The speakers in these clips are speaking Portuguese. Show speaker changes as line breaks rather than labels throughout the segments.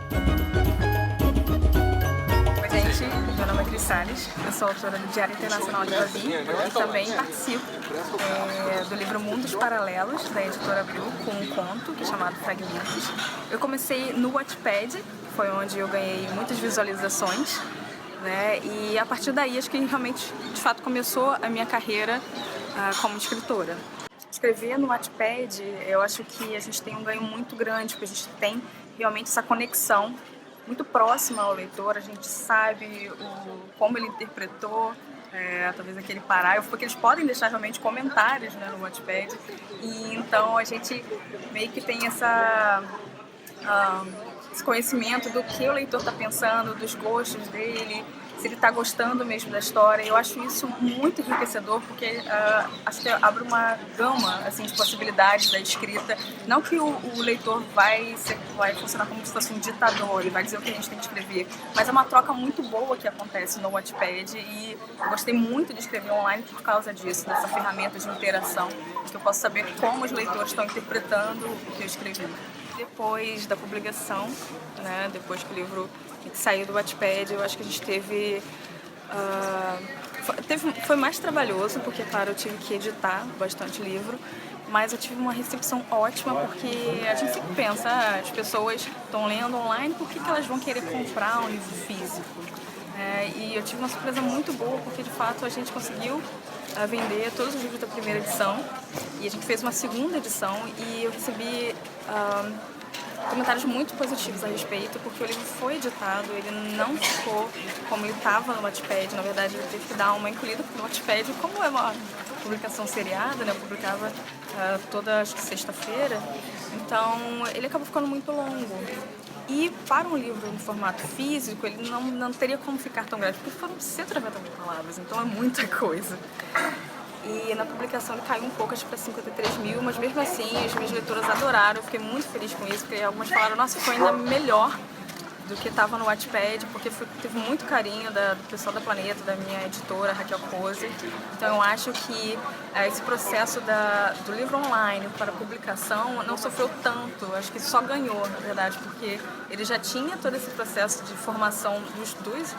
Oi, gente, meu nome é Cris Salles, eu sou autora do Diário Internacional de Babi e também participo do livro Mundos Paralelos, da editora Abril, com um conto chamado Fragmentos. Eu comecei no Wattpad, foi onde eu ganhei muitas visualizações, né? E a partir daí acho que realmente, de fato, começou a minha carreira como escritora. Escrever no Wattpad, eu acho que a gente tem um ganho muito grande, porque a gente tem realmente essa conexão muito próxima ao leitor, a gente sabe como ele interpretou, talvez aquele parágrafo, porque eles podem deixar realmente comentários, né, no Wattpad, e então a gente meio que tem esse conhecimento do que o leitor está pensando, dos gostos dele, se ele está gostando mesmo da história. Eu acho isso muito enriquecedor, porque acho que abre uma gama assim, de possibilidades da escrita. Não que o leitor vai funcionar como se fosse um ditador, ele vai dizer o que a gente tem que escrever, mas é uma troca muito boa que acontece no Wattpad e eu gostei muito de escrever online por causa disso, dessa ferramenta de interação, que eu posso saber como os leitores estão interpretando o que eu escrevi. Depois da publicação, né, depois que o livro saiu do Wattpad, eu acho que a gente foi mais trabalhoso, porque, claro, eu tive que editar bastante livro, mas eu tive uma recepção ótima, porque a gente sempre pensa, as pessoas estão lendo online, por que elas vão querer comprar um livro físico? E eu tive uma surpresa muito boa, porque, de fato, a gente conseguiu vender todos os livros da primeira edição, e a gente fez uma segunda edição, e eu recebi comentários muito positivos a respeito, porque o livro foi editado, ele não ficou como ele estava no Wattpad. Na verdade, ele teve que dar uma encolhida, porque no Wattpad, como é uma publicação seriada, né, eu publicava toda sexta-feira, então ele acabou ficando muito longo. E para um livro em formato físico, ele não teria como ficar tão grande, porque foram 190 mil palavras, então é muita coisa. E na publicação ele caiu um pouco, acho que para 53 mil, mas mesmo assim as minhas leitoras adoraram, eu fiquei muito feliz com isso, porque algumas falaram, nossa, ficou ainda melhor do que estava no Wattpad, porque teve muito carinho do pessoal da Planeta, da minha editora, Raquel Pose. Então eu acho que esse processo do livro online para a publicação não sofreu tanto, acho que só ganhou, na verdade, porque ele já tinha todo esse processo de formação dos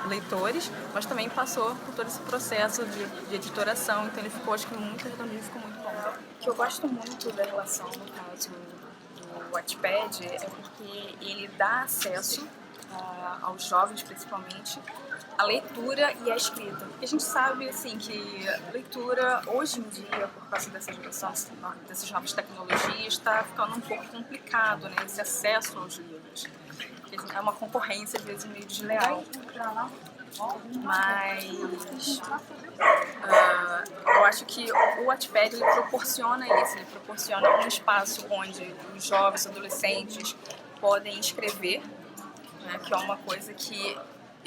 leitores, mas também passou por todo esse processo de editoração, então ele ficou, acho que muito redondinho, ficou muito bom. O que eu gosto muito da relação, no caso do Wattpad, é porque ele dá acesso aos jovens, principalmente, a leitura e a escrita. Porque a gente sabe assim, que a leitura, hoje em dia, por causa dessa geração, dessas novas tecnologias, está ficando um pouco complicado, né, esse acesso aos livros. Porque é uma concorrência, às vezes, meio desleal. Mas eu acho que o Wattpad ele proporciona isso, ele proporciona um espaço onde os jovens, adolescentes podem escrever, né, que é uma coisa que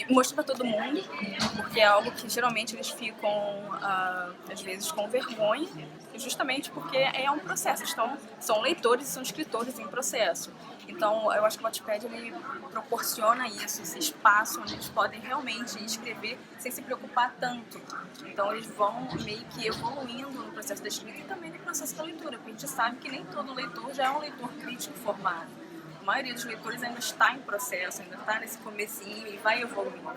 mostra para todo mundo, porque é algo que geralmente eles ficam, às vezes, com vergonha, justamente porque é um processo, são leitores e são escritores em processo. Então, eu acho que o Wattpad ele proporciona isso, esse espaço onde eles podem realmente escrever sem se preocupar tanto. Então, eles vão meio que evoluindo no processo da escrita e também no processo da leitura, porque a gente sabe que nem todo leitor já é um leitor crítico formado. A maioria dos leitores ainda está em processo, ainda está nesse comecinho e vai evoluindo.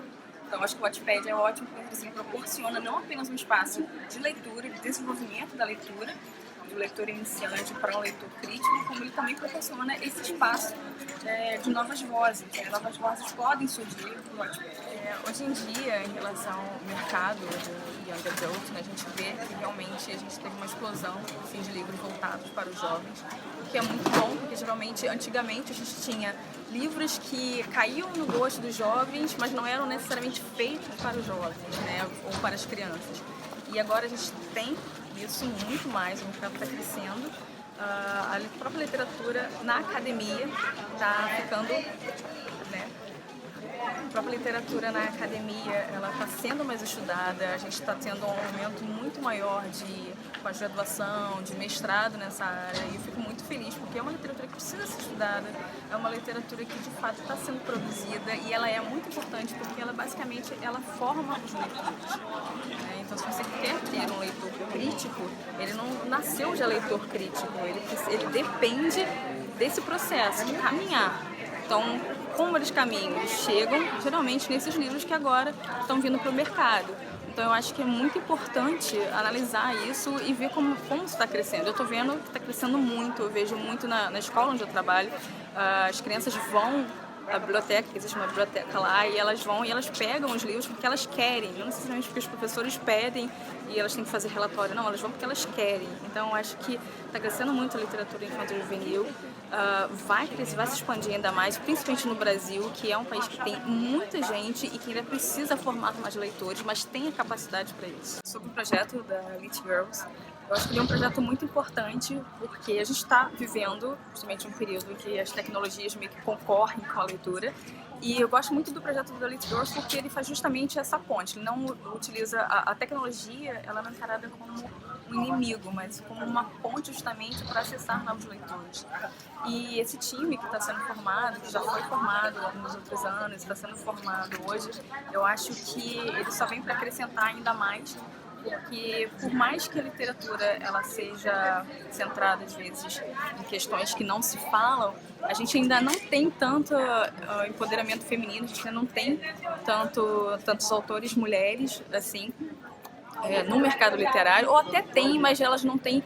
Então, acho que o Wattpad é ótimo porque assim, proporciona não apenas um espaço de leitura, de desenvolvimento da leitura, do leitor iniciante para um leitor crítico, como ele também proporciona esse espaço de novas vozes. Novas vozes podem surgir no Wattpad. Hoje em dia, em relação ao mercado do Young Adult, né, a gente vê que realmente a gente teve uma explosão assim, de livros voltados para os jovens, o que é muito bom, porque geralmente, antigamente, a gente tinha livros que caíam no gosto dos jovens, mas não eram necessariamente feitos para os jovens, né, ou para as crianças. E agora a gente tem isso muito mais, o mercado está crescendo. A própria literatura na academia está ficando, né? A própria literatura na academia ela está sendo mais estudada, a gente está tendo um aumento muito maior de pós-graduação, de mestrado nessa área, e eu fico muito feliz porque é uma literatura que precisa ser estudada, é uma literatura que de fato está sendo produzida e ela é muito importante porque ela basicamente ela forma os leitores. Então, se você quer ter um leitor crítico, ele não nasceu já leitor crítico, ele depende desse processo de caminhar. Então, como eles caminham? Eles chegam geralmente nesses livros que agora estão vindo para o mercado. Então eu acho que é muito importante analisar isso e ver como isso está crescendo. Eu estou vendo que está crescendo muito, eu vejo muito na escola onde eu trabalho, as crianças vão à biblioteca, existe uma biblioteca lá, e elas vão e elas pegam os livros porque elas querem, não necessariamente porque os professores pedem e elas têm que fazer relatório, não, elas vão porque elas querem. Então eu acho que está crescendo muito a literatura infantil e juvenil, vai crescer, vai se expandir ainda mais, principalmente no Brasil, que é um país que tem muita gente e que ainda precisa formar mais leitores, mas tem a capacidade para isso. Sobre o projeto da Lit Girls, eu acho que ele é um projeto muito importante porque a gente está vivendo justamente um período em que as tecnologias meio que concorrem com a leitura, e eu gosto muito do projeto do Lit Girls porque ele faz justamente essa ponte. Ele não utiliza a tecnologia, ela não é encarada como um inimigo, mas como uma ponte justamente para acessar novos leitores. E esse time que está sendo formado, que já foi formado nos outros anos, está sendo formado hoje, eu acho que ele só vem para acrescentar ainda mais, porque por mais que a literatura ela seja centrada às vezes em questões que não se falam, a gente ainda não tem tanto empoderamento feminino, a gente ainda não tem tantos autores mulheres assim no mercado literário, ou até tem, mas elas não têm,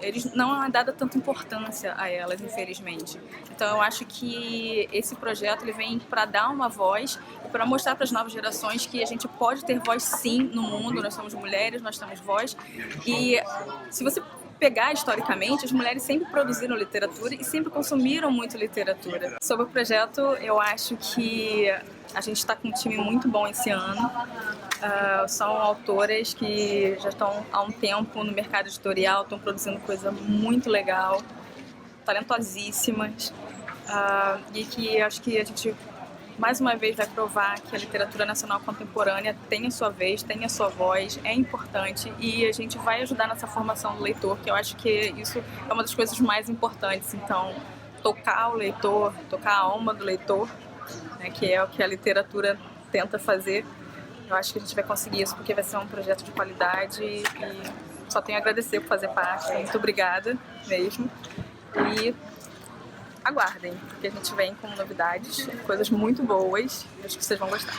eles não é dada tanta importância a elas, infelizmente. Então eu acho que esse projeto ele vem para dar uma voz e para mostrar para as novas gerações que a gente pode ter voz sim no mundo, nós somos mulheres, nós temos voz, e se você pegar historicamente, as mulheres sempre produziram literatura e sempre consumiram muito literatura. Sobre o projeto, eu acho que a gente está com um time muito bom esse ano. São autoras que já estão há um tempo no mercado editorial, estão produzindo coisa muito legal, talentosíssimas, e que acho que a gente mais uma vez vai provar que a literatura nacional contemporânea tem a sua vez, tem a sua voz, é importante, e a gente vai ajudar nessa formação do leitor, que eu acho que isso é uma das coisas mais importantes. Então, tocar o leitor, tocar a alma do leitor, né, que é o que a literatura tenta fazer, eu acho que a gente vai conseguir isso, porque vai ser um projeto de qualidade e só tenho a agradecer por fazer parte. Muito obrigada mesmo. E aguardem, porque a gente vem com novidades, coisas muito boas. Acho que vocês vão gostar.